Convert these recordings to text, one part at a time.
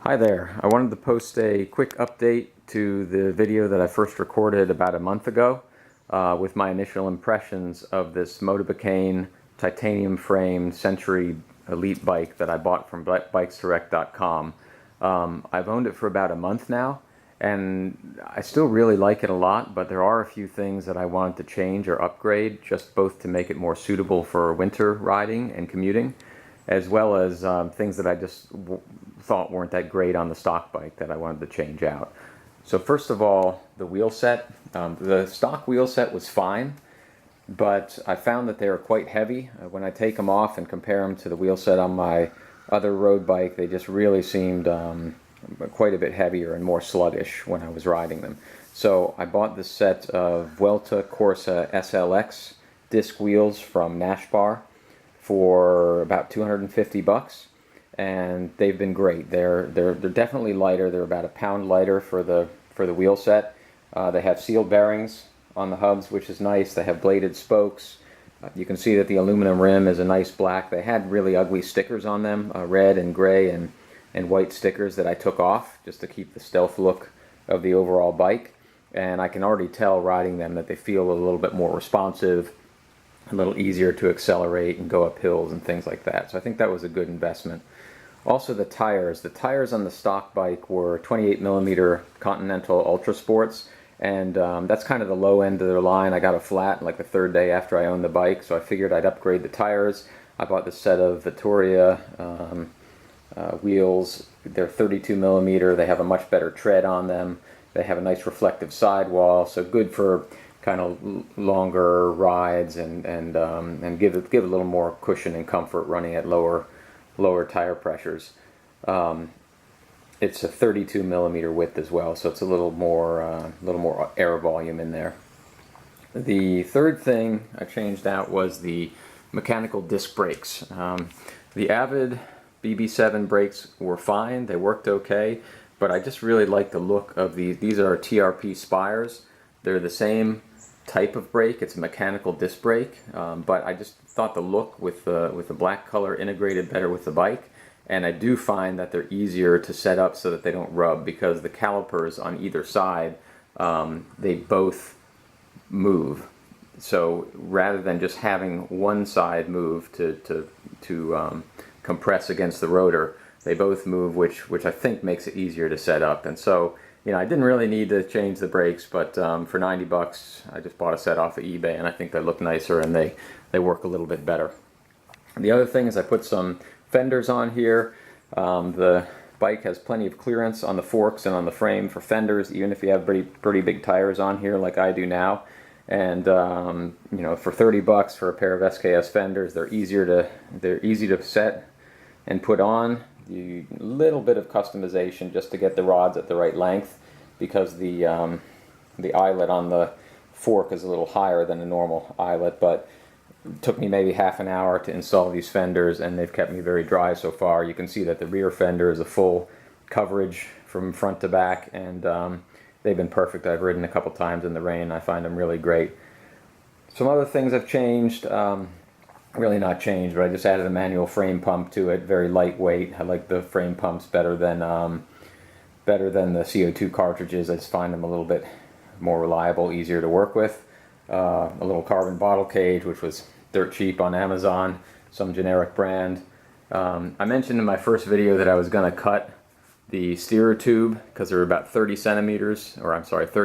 Hi there. I wanted to post a quick update to the video that I first recorded about a month ago with my initial impressions of this Motobecane titanium frame Century Elite bike that I bought from bikesdirect.com. I've owned it for about a month now, and I still really like it a lot, but there are a few things that I wanted to change or upgrade, just both to make it more suitable for winter riding and commuting, as well as things that I just thought weren't that great on the stock bike that I wanted to change out. So first of all, the wheel set. The stock wheel set was fine, but I found that they were quite heavy. When I take them off and compare them to the wheel set on my other road bike, they just really seemed quite a bit heavier and more sluggish when I was riding them. So I bought this set of Vuelta Corsa SLX disc wheels from Nashbar for about 250 bucks, and they've been great. They're definitely lighter. They're about a pound lighter for the wheel set. They have sealed bearings on the hubs, which is nice. They have bladed spokes. You can see that the aluminum rim is a nice black. They had really ugly stickers on them, red and gray and white stickers that I took off just to keep the stealth look of the overall bike. And I can already tell riding them that they feel a little bit more responsive, a little easier to accelerate and go up hills and things like that. So I think that was a good investment. Also the tires. The tires on the stock bike were 28mm Continental Ultra Sports, and that's kind of the low end of their line. I got a flat like the third day after I owned the bike, so I figured I'd upgrade the tires. I bought this set of Vittoria wheels. They're 32mm. They have a much better tread on them. They have a nice reflective sidewall, so good for kind of longer rides and give a little more cushion and comfort running at lower tire pressures. It's a 32mm width as well, so it's a little more air volume in there. The third thing I changed out was the mechanical disc brakes. The Avid BB7 brakes were fine, they worked okay, but I just really like the look of these. These are TRP Spires. They're the same type of brake. It's a mechanical disc brake, but I just thought the look with the black color integrated better with the bike, and I do find that they're easier to set up so that they don't rub, because the calipers on either side, they both move. So rather than just having one side move to compress against the rotor, they both move, which I think makes it easier to set up. And so, you know, I didn't really need to change the brakes, but for 90 bucks, I just bought a set off of eBay, and I think they look nicer and they work a little bit better. And the other thing is I put some fenders on here. The bike has plenty of clearance on the forks and on the frame for fenders, even if you have pretty big tires on here like I do now. And you know, for 30 bucks for a pair of SKS fenders, they're easy to set and put on. A little bit of customization just to get the rods at the right length, because the eyelet on the fork is a little higher than a normal eyelet, but it took me maybe half an hour to install these fenders, and they've kept me very dry so far. You can see that the rear fender is a full coverage from front to back, and they've been perfect. I've ridden a couple times in the rain. I find them really great. Some other things I've changed. Really not changed, but I just added a manual frame pump to it, very lightweight. I like the frame pumps better than the CO2 cartridges. I just find them a little bit more reliable, easier to work with. A little carbon bottle cage, which was dirt cheap on Amazon, some generic brand. I mentioned in my first video that I was going to cut the steerer tube, because they're about 30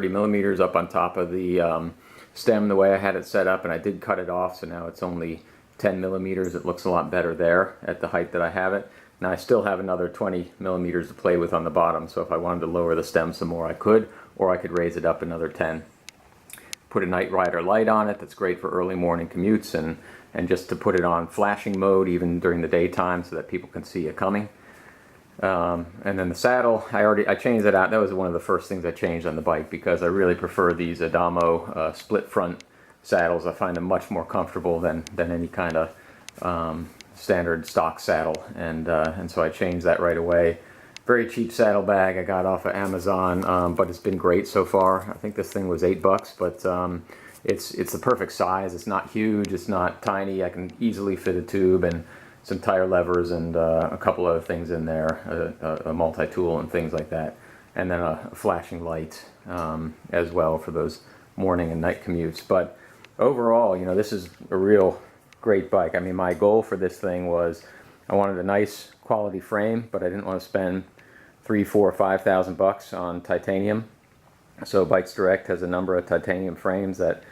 millimeters up on top of the stem the way I had it set up, and I did cut it off, so now it's only 10 millimeters. It looks a lot better there at the height that I have it. Now I still have another 20 millimeters to play with on the bottom, so if I wanted to lower the stem some more I could, or I could raise it up another 10. Put a Night Rider light on it that's great for early morning commutes, and just to put it on flashing mode even during the daytime so that people can see it coming. And then the saddle, I changed that out. That was one of the first things I changed on the bike, because I really prefer these Adamo split front saddles. I find them much more comfortable than any kind of standard stock saddle, and so I changed that right away. Very cheap saddlebag I got off of Amazon, but it's been great so far. I think this thing was $8, but it's the perfect size. It's not huge, it's not tiny. I can easily fit a tube, and some tire levers and a couple other things in there, a multi-tool and things like that, and then a flashing light as well for those morning and night commutes. But overall, you know, this is a real great bike. I mean, my goal for this thing was I wanted a nice quality frame, but I didn't want to spend 3, 4, 5,000 bucks on titanium. So Bikes Direct has a number of titanium frames that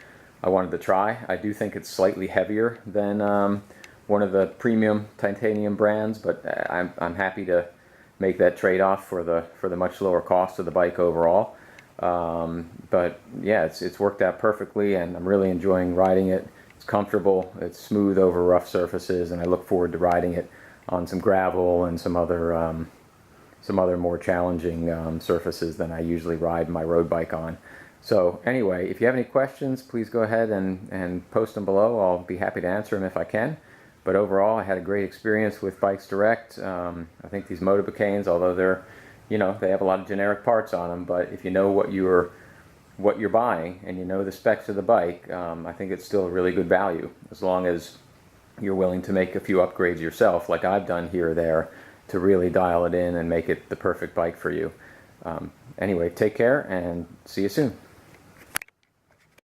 I wanted to try. I do think it's slightly heavier than one of the premium titanium brands, but I'm happy to make that trade-off for the much lower cost of the bike overall. But yeah, it's worked out perfectly, and I'm really enjoying riding it. It's comfortable, it's smooth over rough surfaces, and I look forward to riding it on some gravel and some other more challenging surfaces than I usually ride my road bike on. So anyway, if you have any questions, please go ahead and post them below. I'll be happy to answer them if I can. But overall, I had a great experience with Bikes Direct. I think these Motobecanes, although they're, you know, they have a lot of generic parts on them, but if you know what you're buying and you know the specs of the bike, I think it's still a really good value, as long as you're willing to make a few upgrades yourself, like I've done here or there, to really dial it in and make it the perfect bike for you. Anyway, take care and see you soon.